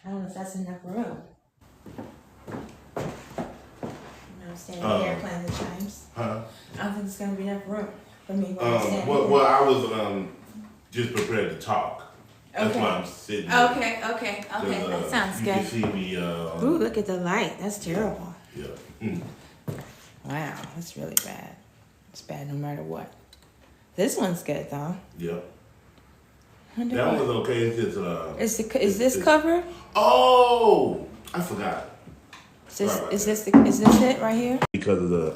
I don't know if that's enough room. I'm standing here playing the chimes. Huh? I don't think it's gonna be enough room for me when I'm standing here. Well, I was just prepared to talk. That's Okay. why I'm sitting. Okay. That sounds good. You can see me. Ooh, look at the light. That's terrible. Yeah. Wow, that's really bad. It's bad no matter what. This one's good though. Yeah. That one's okay. It's just Is this covered? Oh, I forgot. Is this it right here? Because of the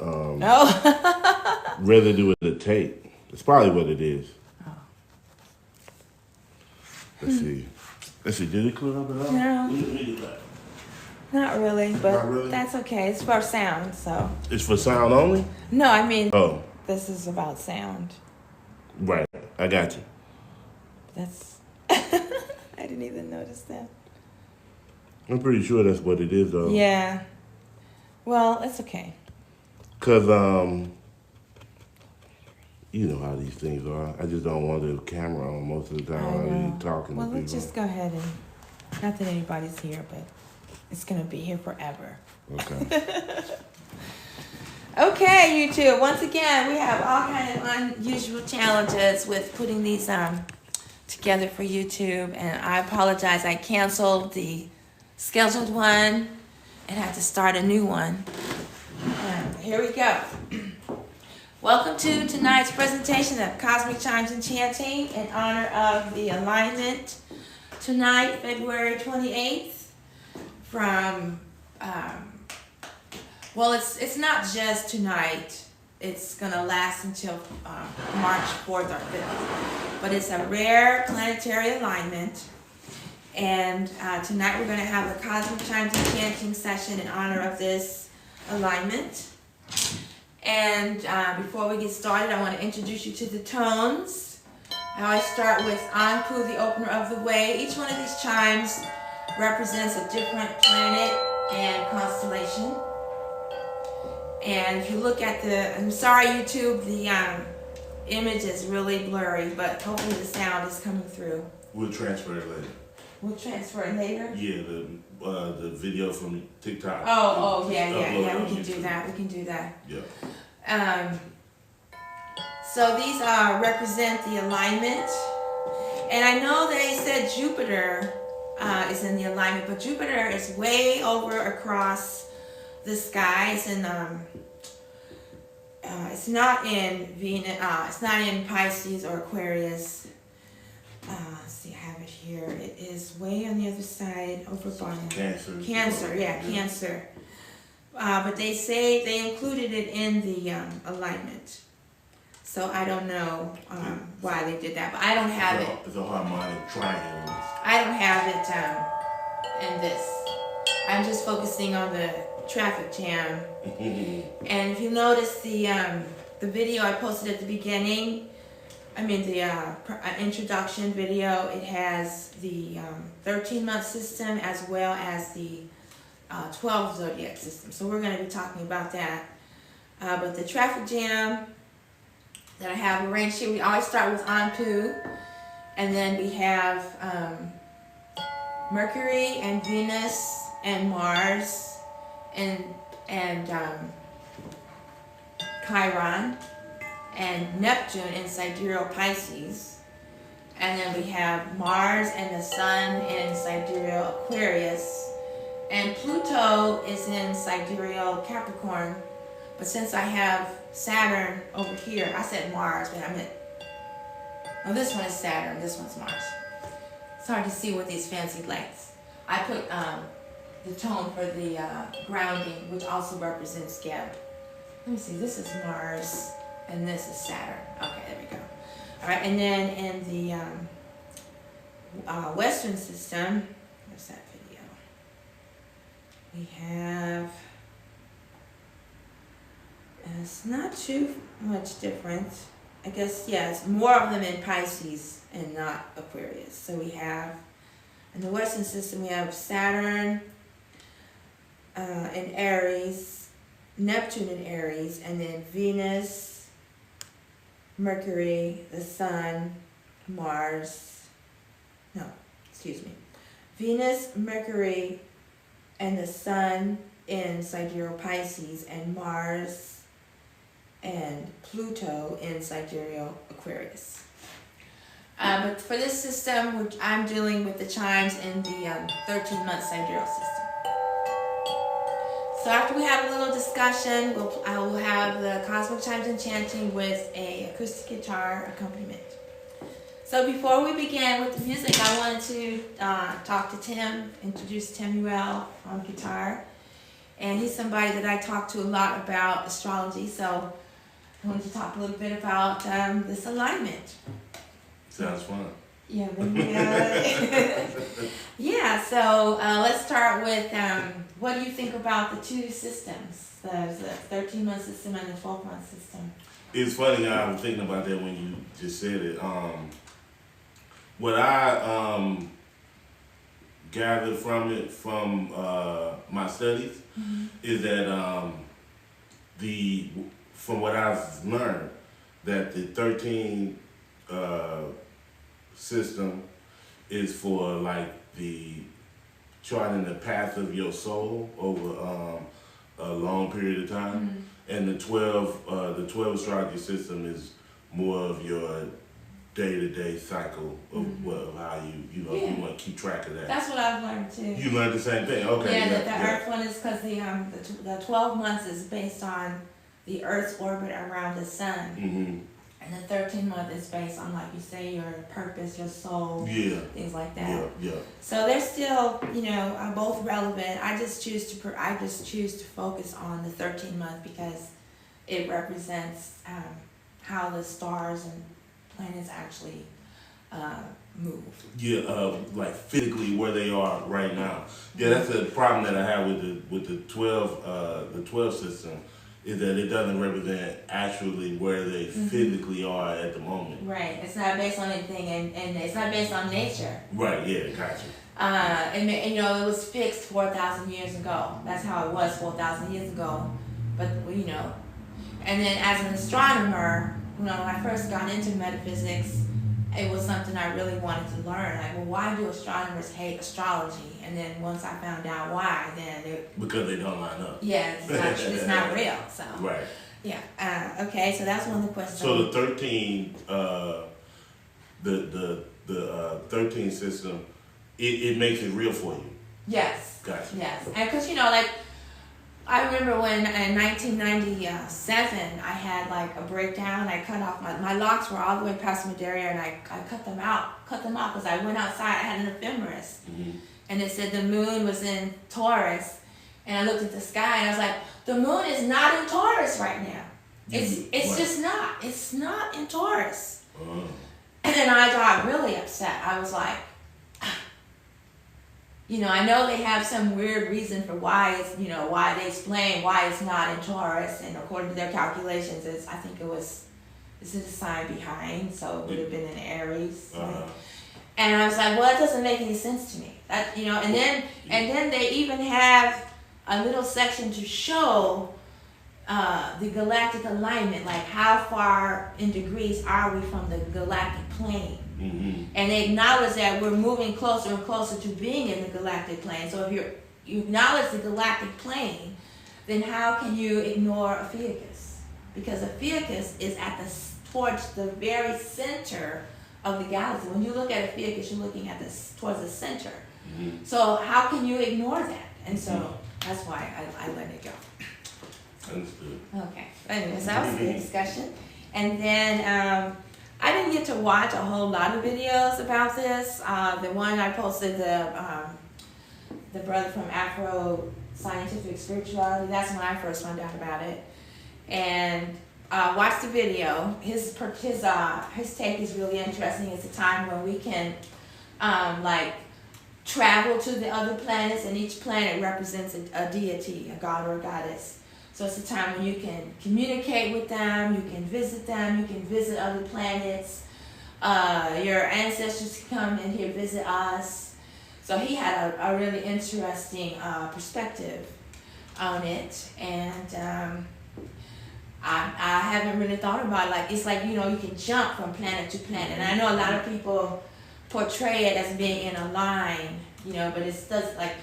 residue with the tape. It's probably what it is. Oh. Let's see. Did it clear up at all? No. Not really, but Not really? That's okay. It's for sound, so. It's for sound only? No, I mean, this is about sound. Right. I got you. That's. I didn't even notice that. I'm pretty sure that's what it is, though. Yeah. Well, it's okay. Because, you know how these things are. I just don't want the camera on most of the time while you're talking to people. Well, let's just go ahead and, not that anybody's here, but it's going to be here forever. Okay. Okay, YouTube. Once again, we have all kinds of unusual challenges with putting these together for YouTube. And I apologize. I canceled the scheduled one and had to start a new one. Here we go. Welcome to tonight's presentation of Cosmic Chimes and Chanting in honor of the alignment tonight, February 28th, from, well, it's not just tonight. It's going to last until March 4th or 5th. But it's a rare planetary alignment. And tonight we're going to have a Cosmic Chimes and Chanting session in honor of this alignment. And before we get started, I want to introduce you to the tones. I always start with Anpu, the opener of the way. Each one of these chimes represents a different planet and constellation. And if you look at I'm sorry YouTube, the image is really blurry, but hopefully the sound is coming through. We'll transfer it later. We'll transfer it later? Yeah, the video from TikTok. Yeah, we can do that. Yeah. So these represent the alignment. And I know they said Jupiter is in the alignment, but Jupiter is way over across the sky. It's in it's not in Venus, it's not in Pisces or Aquarius. Let's see, I have it here. It is way on the other side, over by Cancer. Cancer. But they say they included it in the alignment. So I don't know why they did that, but I don't have it. It's a harmonic triangle. I don't have it in this. I'm just focusing on the traffic jam. And if you notice the video I posted at the beginning, the introduction video, it has the 13-month system as well as the 12 zodiac system. So we're going to be talking about that. But the traffic jam that I have arranged here, we always start with Anpu, and then we have Mercury and Venus and Mars and Chiron and Neptune in sidereal Pisces, and then we have Mars and the Sun in sidereal Aquarius, and Pluto is in sidereal Capricorn. But since I have Saturn over here, I said Mars, but I meant, oh, this one is Saturn, this one's Mars. It's hard to see with these fancy lights. I put the tone for the grounding, which also represents Geb. Let me see, this is Mars, and this is Saturn. Okay, there we go. All right, and then in the Western system, where's that video? We have, it's not too much different. I guess, yes, more of them in Pisces and not Aquarius. So we have, in the Western system, we have Saturn in Aries, Neptune in Aries, and then Venus, Mercury, the Sun, Mars, Venus, Mercury, and the Sun in Sidereal Pisces, and Mars and Pluto in Sidereal Aquarius. But for this system, which I'm dealing with the chimes in the 13-month sidereal system. So after we have a little discussion, I will have the Cosmic Chimes and Chanting with a acoustic guitar accompaniment. So before we begin with the music, I wanted to talk to Tim, introduce Temuel on guitar. And he's somebody that I talk to a lot about astrology, so I wanted to talk a little bit about this alignment. Sounds fun. Yeah, yeah, so let's start with what do you think about the two systems, the 13-month system and the 12-month system? It's funny, I was thinking about that when you just said it. What I gathered from it, from my studies, is that from what I've learned, that the 13 system is for like the charting the path of your soul over a long period of time, and the 12 astrology system is more of your day-to-day cycle of how you want to keep track of that. That's what I've learned too. You learned the same thing, okay? Yeah, that the Earth one is because the 12 months is based on the Earth's orbit around the sun. And the 13th month is based on, like you say, your purpose, your soul, things like that. So they're still, both relevant. I just choose to focus on the 13th month because it represents how the stars and planets actually move. Like physically where they are right now. Yeah, that's a problem that I have with the 12 system. Is that it doesn't represent actually where they physically are at the moment. Right. It's not based on anything, and it's not based on nature. Right. Yeah. Gotcha. And it was fixed 4,000 years ago. That's how it was 4,000 years ago. But and then as an astronomer, when I first got into metaphysics, it was something I really wanted to learn. Like, well, why do astronomers hate astrology? And then once I found out why, because they don't line up. Yeah, it's not real. So right. Yeah. Okay. So that's one of the questions. So the 13, the 13 system, it makes it real for you. Yes. Gotcha. Yes, and because I remember when in 1997 I had like a breakdown. I cut off my locks were all the way past my derriere, and I cut them out because I went outside. I had an ephemeris, and it said the moon was in Taurus, and I looked at the sky and I was like, the moon is not in Taurus right now. It's just not. It's not in Taurus. And then I got really upset. I was like, I know they have some weird reason for why it's, why they explain why it's not in Taurus, and according to their calculations, I think this is a sign behind, so it would have been in Aries. And I was like, well, that doesn't make any sense to me. That, and then they even have a little section to show the galactic alignment, like how far in degrees are we from the galactic plane. And they acknowledge that we're moving closer and closer to being in the galactic plane. So if you acknowledge the galactic plane, then how can you ignore Ophiuchus? Because Ophiuchus is towards the very center of the galaxy. When you look at Ophiuchus, you're looking at towards the center. So how can you ignore that? And so that's why I let it go. Understood. Okay. Anyways, that was a good discussion. And then I didn't get to watch a whole lot of videos about this. The one I posted, the brother from Afro Scientific Spirituality, that's when I first found out about it. And watch the video. His take is really interesting. It's a time when we can travel to the other planets, and each planet represents a deity, a god or a goddess. So it's a time when you can communicate with them, you can visit them, you can visit other planets. Your ancestors can come in here visit us. So he had a really interesting perspective on it, and I haven't really thought about it. It's like you can jump from planet to planet, and I know a lot of people portray it as being in a line, you know, but it's does like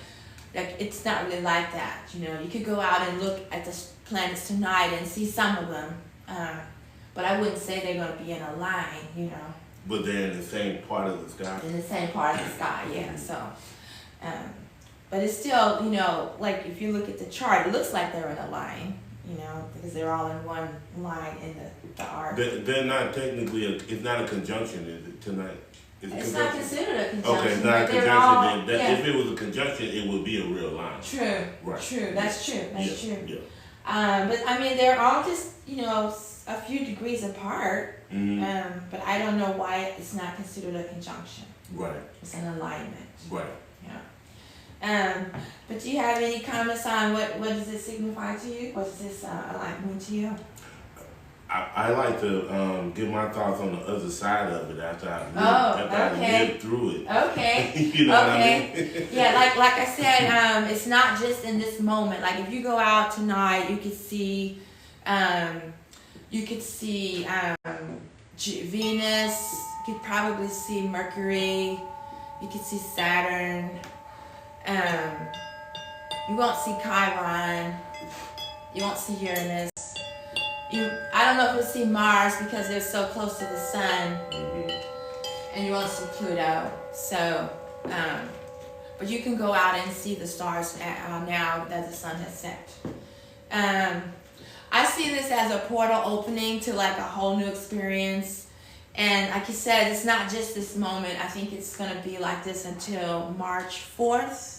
it's not really like that, you know. You could go out and look at the planets tonight and see some of them, but I wouldn't say they're going to be in a line, you know. But they're in the same part of the sky? In the same part of the sky, yeah. So, but it's still, you know, like if you look at the chart, it looks like they're in a line, you know, because they're all in one line in the arc. They're not technically, it's not a conjunction, is it, tonight? It's not considered a conjunction. Okay, it's not a conjunction. All, If it was a conjunction, it would be a real line. True. Right. True. That's true. That's true. Yeah. But I mean, they're all just, you know, a few degrees apart. Mm-hmm. But I don't know why it's not considered a conjunction. Right. It's an alignment. Right. Yeah. But do you have any comments on what does it signify to you? What does this alignment to you? I like to give my thoughts on the other side of it after I live through it. Okay. You know what I mean? Yeah, like I said, it's not just in this moment. Like if you go out tonight, you could see, Venus. You could probably see Mercury. You could see Saturn. You won't see Chiron. You won't see Uranus. I don't know if you'll see Mars because they're so close to the sun, and you won't see Pluto. So, but you can go out and see the stars now that the sun has set. I see this as a portal opening to like a whole new experience, and like you said, it's not just this moment. I think it's gonna be like this until March 4th.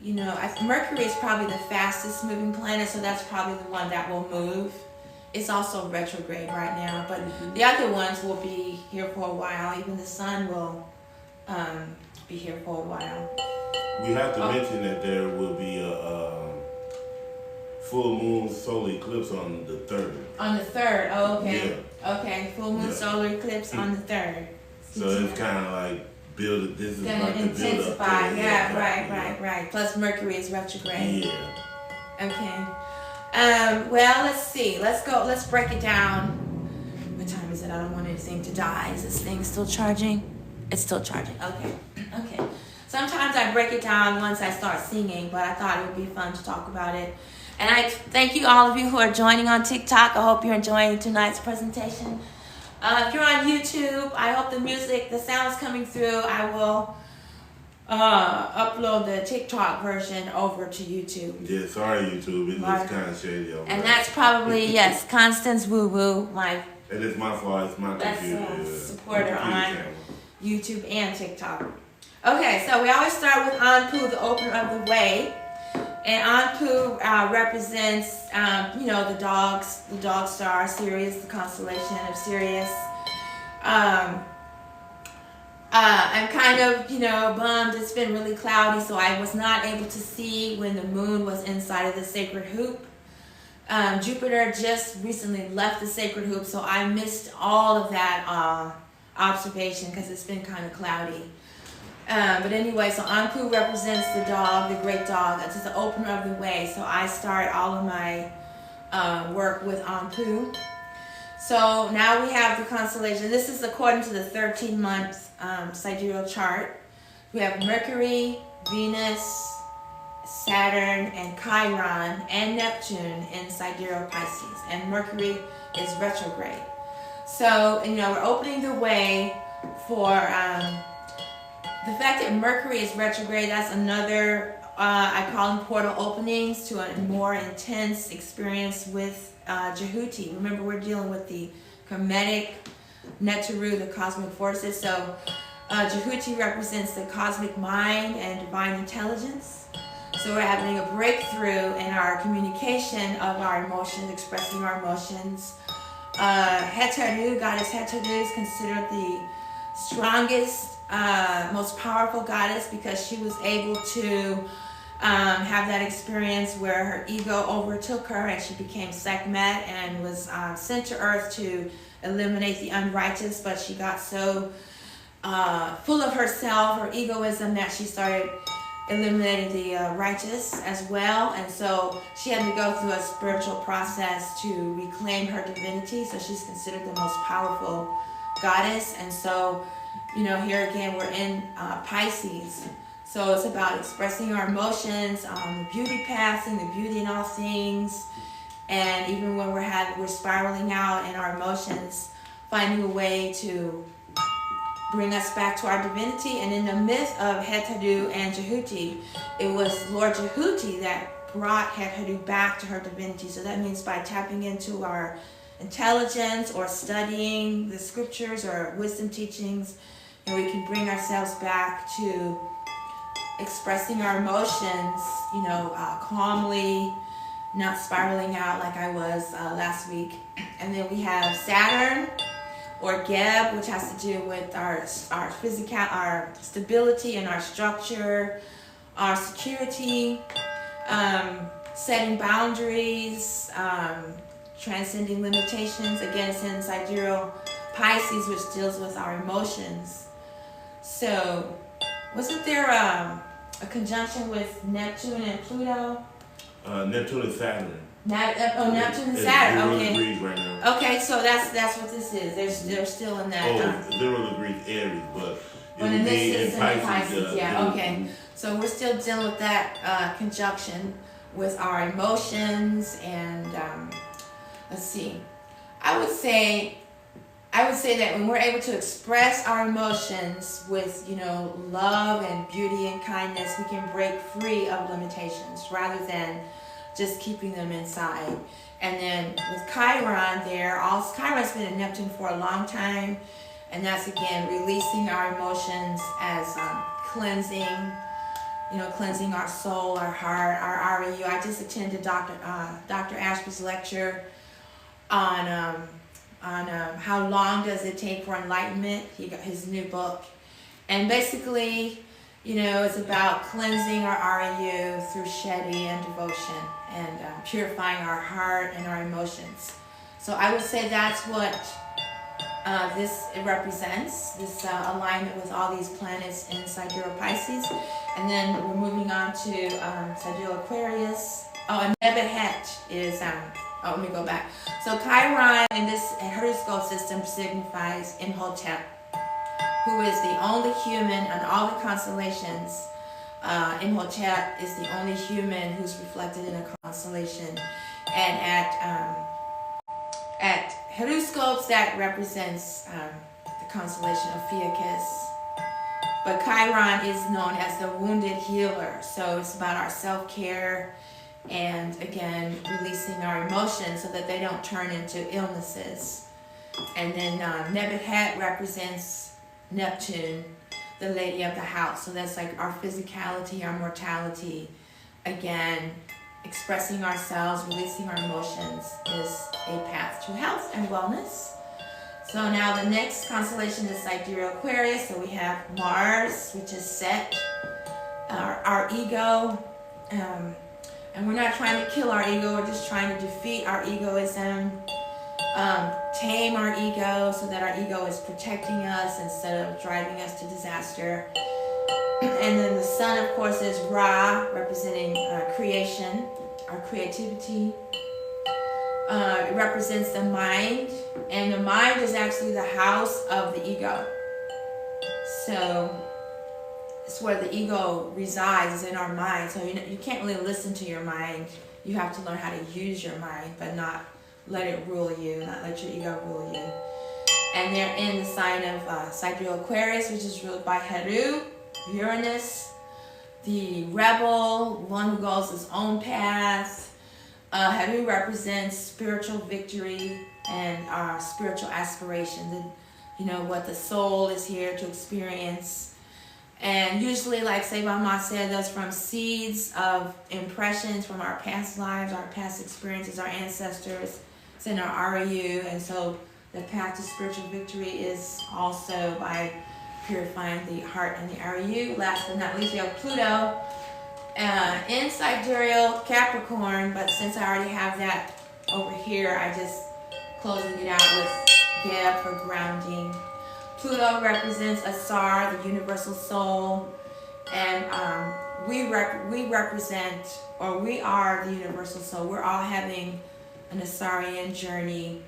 You know, Mercury is probably the fastest moving planet, so that's probably the one that will move. It's also retrograde right now, but the other ones will be here for a while. Even the sun will be here for a while. We have to mention that there will be a full moon solar eclipse on the 3rd. On the 3rd, oh, okay. Yeah. Okay, full moon solar eclipse on the 3rd. So it's kind of like this is gonna like the build intensify. up. Yeah, right. Plus Mercury is retrograde. Yeah. Okay. Well, let's see. Let's break it down. What time is it? I don't want anything to die. Is this thing still charging? It's still charging. Okay. Sometimes I break it down once I start singing, but I thought it would be fun to talk about it. And I thank you, all of you who are joining on TikTok. I hope you're enjoying tonight's presentation. If you're on YouTube, I hope the sound's coming through. I will upload the TikTok version over to YouTube. Yeah, sorry YouTube, it looks kind of shady over and there. that's probably, yes, Constance Woo Woo, and it's my fault, it's my computer. Supporter on YouTube and TikTok. Okay, so we always start with Anpu, the opener of the way. And Anpu represents, the dog star, Sirius, the constellation of Sirius. I'm kind of, bummed. It's been really cloudy, so I was not able to see when the moon was inside of the sacred hoop. Jupiter just recently left the sacred hoop, so I missed all of that observation because it's been kind of cloudy. But anyway, so Anpu represents the dog, the great dog. It's the opener of the way. So I start all of my work with Anpu. So now we have the constellation. This is according to the 13-month sidereal chart. We have Mercury, Venus, Saturn, and Chiron, and Neptune in sidereal Pisces. And Mercury is retrograde. So, we're opening the way for... the fact that Mercury is retrograde, that's another, I call them portal openings to a more intense experience with Jehuti. Remember, we're dealing with the Hermetic Neteru, the cosmic forces. So Jehuti represents the cosmic mind and divine intelligence. So we're having a breakthrough in our communication of our emotions, expressing our emotions. Heteru, goddess Heteru, is considered the strongest, most powerful goddess because she was able to have that experience where her ego overtook her and she became Sekhmet and was sent to earth to eliminate the unrighteous, but she got so full of herself, her egoism, that she started eliminating the righteous as well. And so she had to go through a spiritual process to reclaim her divinity. So she's considered the most powerful goddess. And so here again, we're in Pisces. So it's about expressing our emotions, the beauty path and the beauty in all things. And even when we're spiraling out in our emotions, finding a way to bring us back to our divinity. And in the myth of Heteru and Jehuti, it was Lord Jehuti that brought Heteru back to her divinity. So that means by tapping into our intelligence or studying the scriptures or wisdom teachings, and we can bring ourselves back to expressing our emotions, calmly, not spiraling out like I was last week. And then we have Saturn or Geb, which has to do with our physical, our stability and our structure, our security, setting boundaries, transcending limitations. Again, it's in sidereal Pisces, which deals with our emotions. So, wasn't there a conjunction with Neptune and Pluto? Neptune and Saturn. Neptune and Saturn. Okay. 0 degrees right now. Okay, so that's what this is. They're still in that. 0 degrees Aries, but in this is in Pisces. Yeah. Okay. So we're still dealing with that conjunction with our emotions, and let's see. I would say that when we're able to express our emotions with, love and beauty and kindness, we can break free of limitations rather than just keeping them inside. And then with Chiron Chiron's been in Neptune for a long time, and that's again releasing our emotions as cleansing, cleansing our soul, our heart, our REU. I just attended Dr. Ashby's lecture on how long does it take for enlightenment. He got his new book, and basically, it's about cleansing our REU through Shedi and devotion, and purifying our heart and our emotions. So I would say that's what this represents, this alignment with all these planets in sidereal Pisces. And then we're moving on to sidereal Aquarius. Oh, and Nebuhet is, let me go back. So Chiron in this horoscope system signifies Imhotep, who is the only human in all the constellations. Imhotep is the only human who's reflected in a constellation. And at horoscopes, that represents the constellation of Ophiuchus. But Chiron is known as the wounded healer. So it's about our self-care and, again, releasing our emotions so that they don't turn into illnesses. And then Nebuhet represents Neptune, the lady of the house. So that's like our physicality, our mortality. Again, expressing ourselves, releasing our emotions is a path to health and wellness. So now the next constellation is sidereal Aquarius. So we have Mars, which is Set, our ego. And we're not trying to kill our ego, we're just trying to defeat our egoism, tame our ego so that our ego is protecting us instead of driving us to disaster. And then the sun, of course, is Ra, representing creation, our creativity. It represents the mind, and the mind is actually the house of the ego. So it's where the ego resides, is in our mind. So you can't really listen to your mind. You have to learn how to use your mind, but not let it rule you, not let your ego rule you. And they're in the sign of sidereal Aquarius, which is ruled by Heru, Uranus, the rebel, one who goes his own path. Heru represents spiritual victory and our spiritual aspiration, what the soul is here to experience. And usually, like Sebama said, that's from seeds of impressions from our past lives, our past experiences, our ancestors. It's in our REU, and so the path to spiritual victory is also by purifying the heart and the REU. Last but not least, we have Pluto in sidereal Capricorn, but since I already have that over here, I just closing it out with Geb for grounding. Pluto represents Asar, the universal soul, and we represent, or we are the universal soul. We're all having an Asarian journey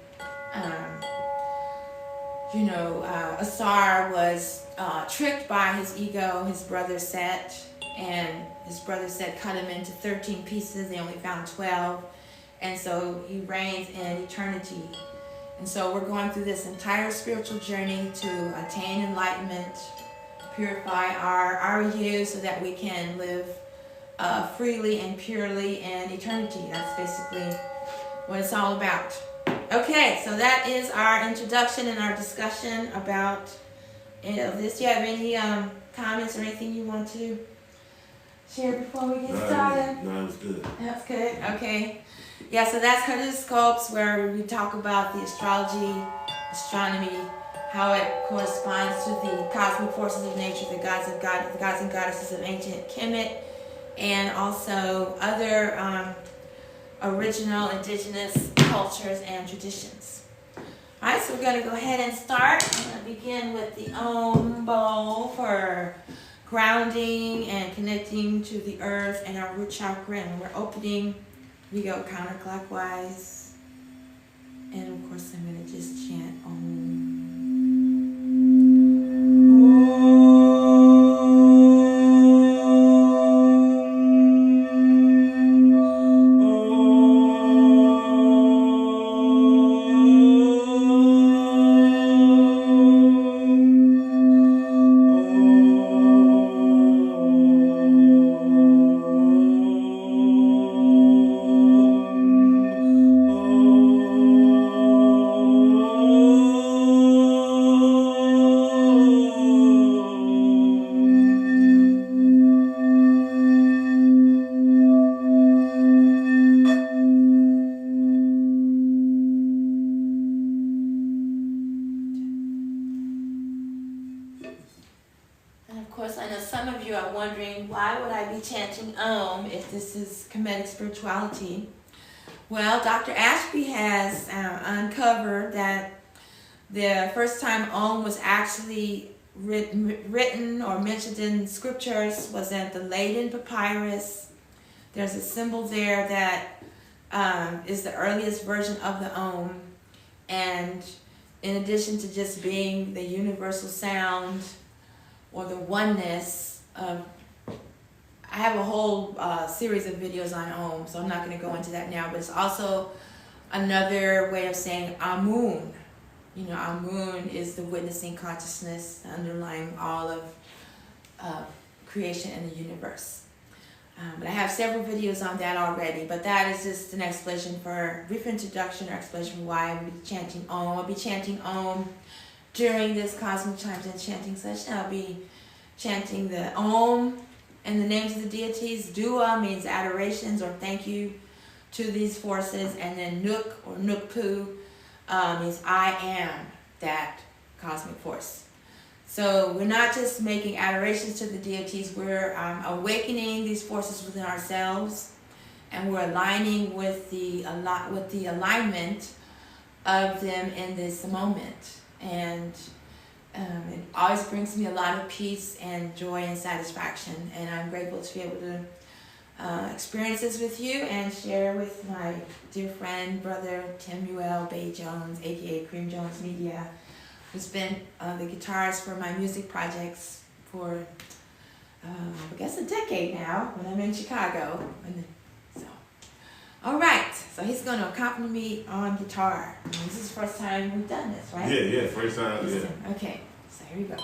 you know, Asar was tricked by his ego, his brother Set, and his brother Set cut him into 13 pieces. They only found 12, and so he reigns in eternity. And so we're going through this entire spiritual journey to attain enlightenment, purify our you so that we can live freely and purely in eternity. That's basically what it's all about. Okay, so that is our introduction and our discussion about this. Do you have any comments or anything you want to share before we get started? No, it's good. That's good. Okay. Yeah, so that's Horoscopes, where we talk about the astrology, astronomy, how it corresponds to the cosmic forces of nature, the gods and goddesses of ancient Kemet, and also other original indigenous cultures and traditions. Alright, so we're going to go ahead and start. I'm going to begin with the Om bowl for grounding and connecting to the earth and our root chakra. And when we're opening, we go counterclockwise. And of course, I'm going to just chant Om. Chanting Om if this is Kemetic spirituality. Well, Dr. Ashby has uncovered that the first time Om was actually written or mentioned in scriptures was at the Leiden Papyrus. There's a symbol there that is the earliest version of the Om, and in addition to just being the universal sound or the oneness of, I have a whole series of videos on Om, so I'm not going to go into that now, but it's also another way of saying Amun. You know, Amun is the witnessing consciousness underlying all of creation in the universe. But I have several videos on that already, but that is just an explanation for, brief introduction or explanation for why I'll be chanting Om. I'll be chanting Om during this Cosmic Chimes and Chanting session. I'll be chanting the Om and the names of the deities. Dua means adorations or thank you to these forces, and then Nuk or Nukpu means I am that cosmic force. So we're not just making adorations to the deities, we're awakening these forces within ourselves, and we're aligning with the alignment of them in this moment. And it always brings me a lot of peace and joy and satisfaction, and I'm grateful to be able to experience this with you and share with my dear friend, brother Temuel Bey Jones, aka Cream Jones Media, who's been the guitarist for my music projects for I guess a decade now when I'm in Chicago. So, all right, so he's going to accompany me on guitar. This is the first time we've done this, right? Yeah, first time, yeah. Okay, so here we go.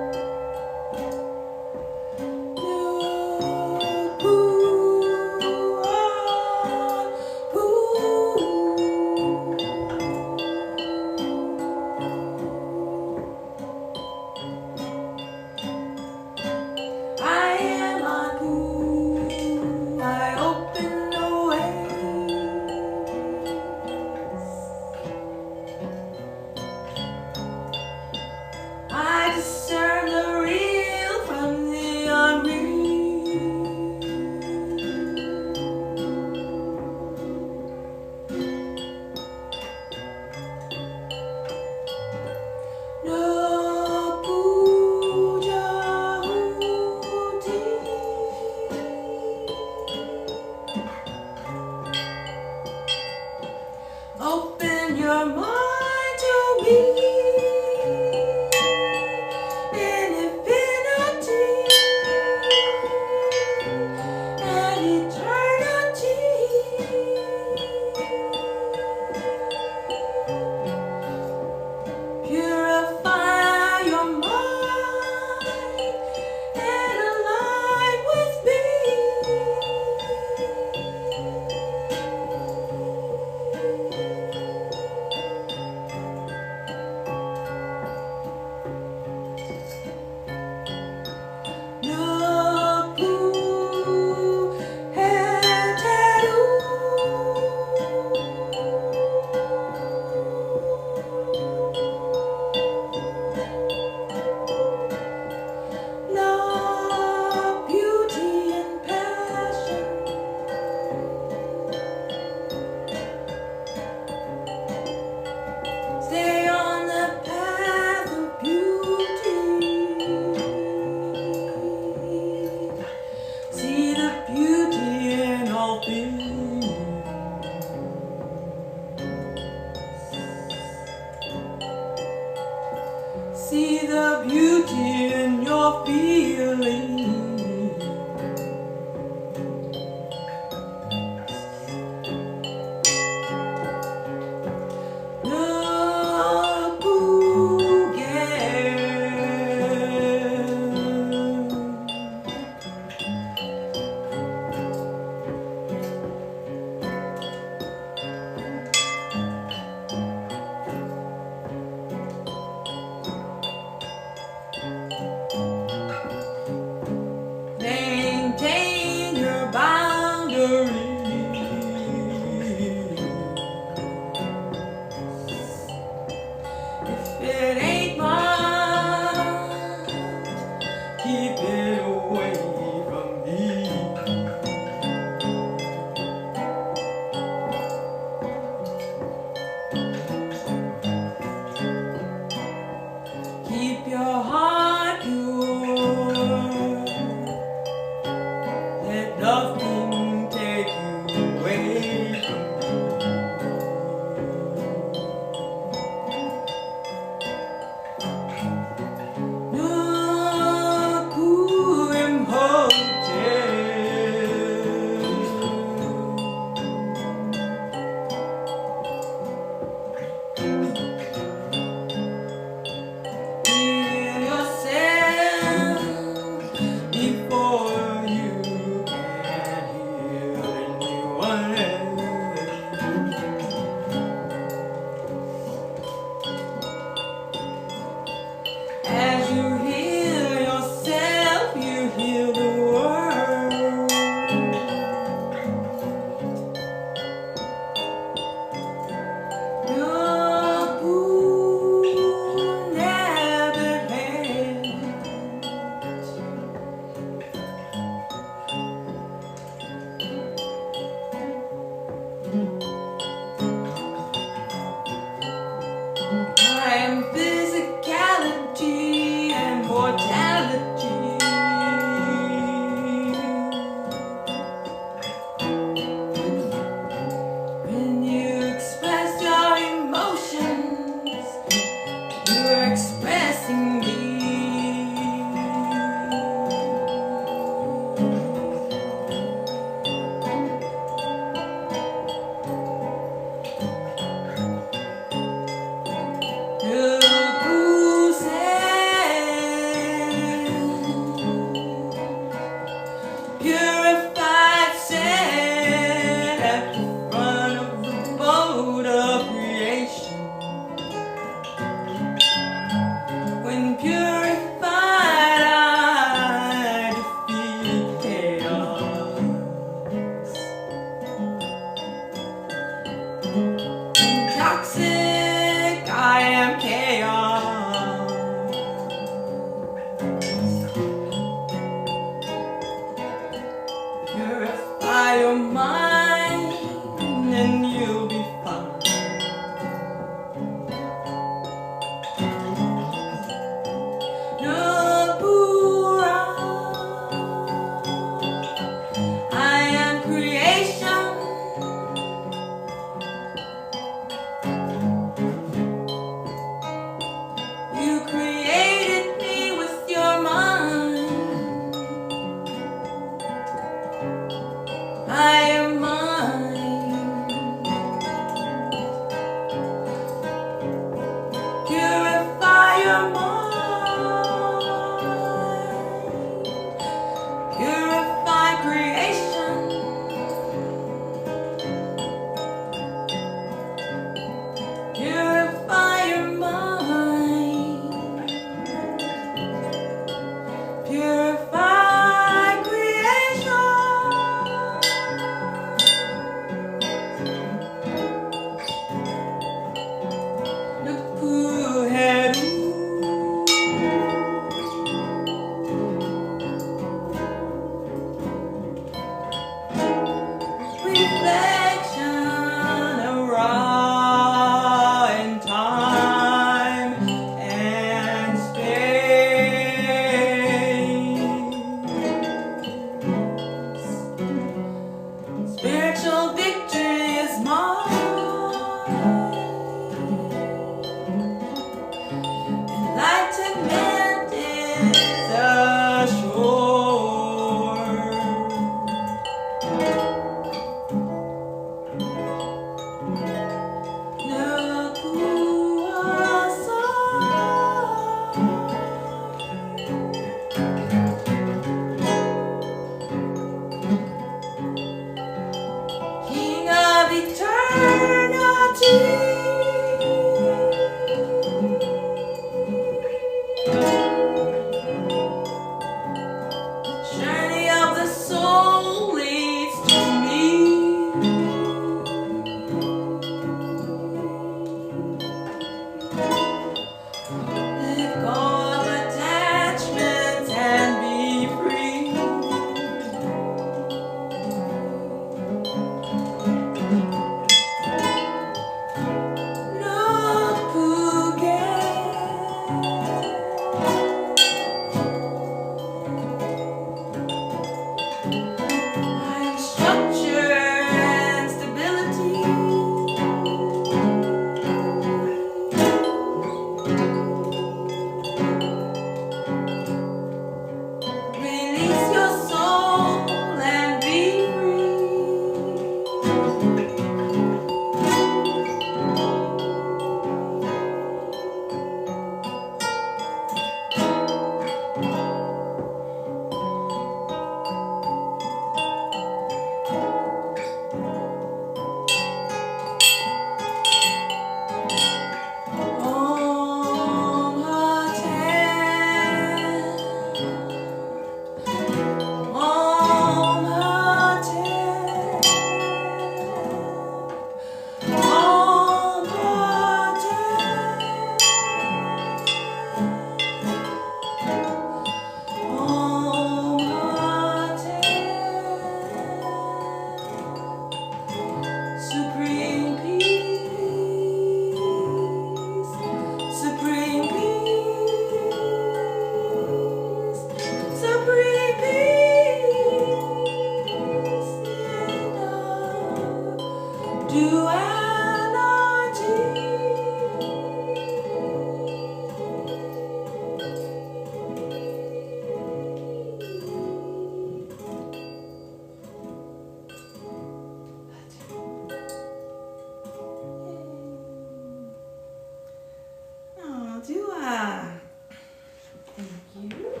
Thank you.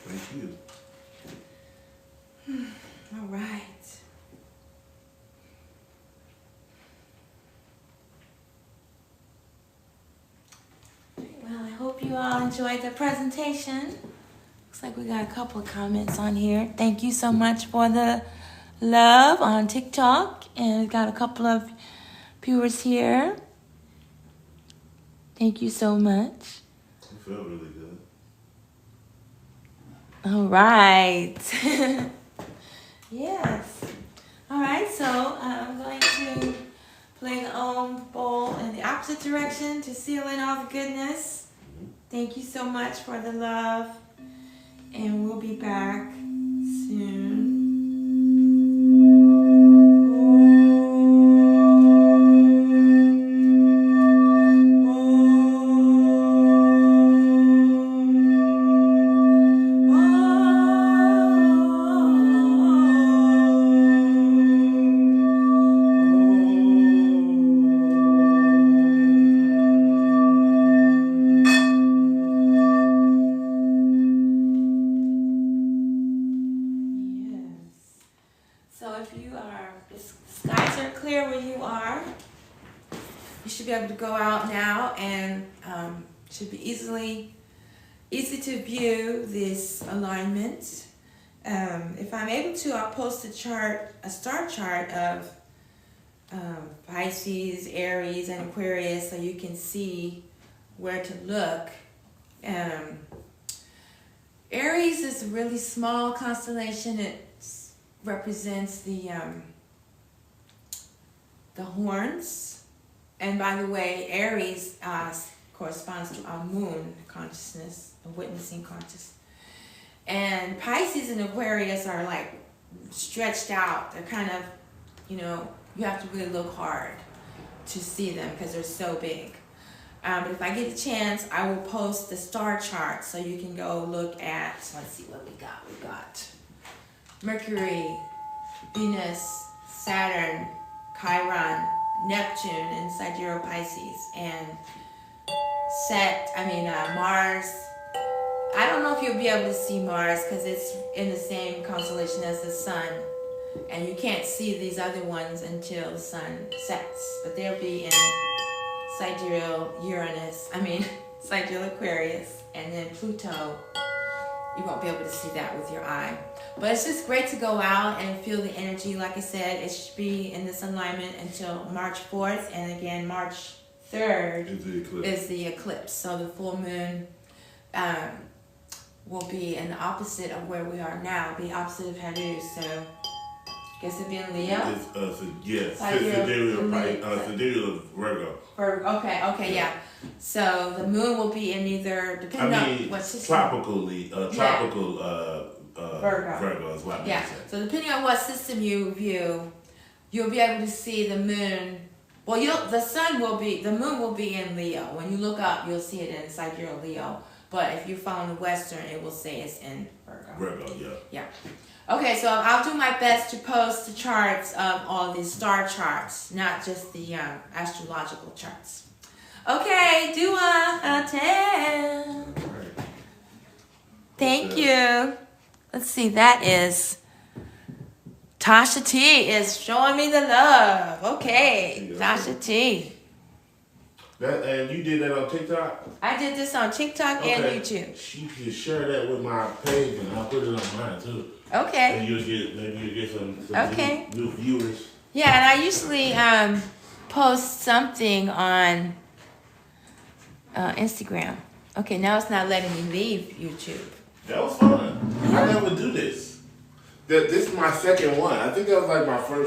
Thank you. All right. Well, I hope you all enjoyed the presentation. Looks like we got a couple of comments on here. Thank you so much for the love on TikTok. And we've got a couple of viewers here. Thank you so much. It felt really good. All right. Yes. All right, so I'm going to play the Om bowl in the opposite direction to seal in all the goodness. Thank you so much for the love. And we'll be back soon. Be able to go out now and should be easy to view this alignment. If I'm able to, I'll post a star chart of Pisces, Aries, and Aquarius so you can see where to look. Aries is a really small constellation. It represents the horns. And by the way, Aries corresponds to our moon consciousness, a witnessing consciousness. And Pisces and Aquarius are like stretched out. They're kind of, you have to really look hard to see them because they're so big. But if I get a chance, I will post the star chart so you can go look at, let's see what we got. We got Mercury, Venus, Saturn, Chiron, Neptune in Sidereal Pisces, and Mars. I don't know if you'll be able to see Mars because it's in the same constellation as the sun, and you can't see these other ones until the sun sets, but they'll be in Sidereal Sidereal Aquarius, and then Pluto. You won't be able to see that with your eye. But it's just great to go out and feel the energy. Like I said, it should be in this alignment until March 4th. And again, March 3rd is the eclipse. So the full moon will be in the opposite of where we are now. Be opposite of Haru. So I guess it'd be in Leo? Sidereal of Virgo. Okay, yeah. So the moon will be in either, depending on what system. Tropical Virgo is what I said. So depending on what system you view, you'll be able to see the moon. Well, the moon will be in Leo. When you look up, you'll see it in Sidereal Leo. But if you follow the Western, it will say it's in Virgo. Yeah. Okay, so I'll do my best to post the charts of all these star charts, not just the astrological charts. Okay, Dua Atel. Thank you. Let's see, that is Tasha T is showing me the love. Okay, Tasha T. And you did that on TikTok? I did this on TikTok and YouTube. You can share that with my page and I'll put it on mine too. Okay. And maybe you'll get some new viewers. Yeah, and I usually post something on Instagram. Okay, now it's not letting me leave YouTube. That was fun. I never do this. This is my second one. I think that was like my first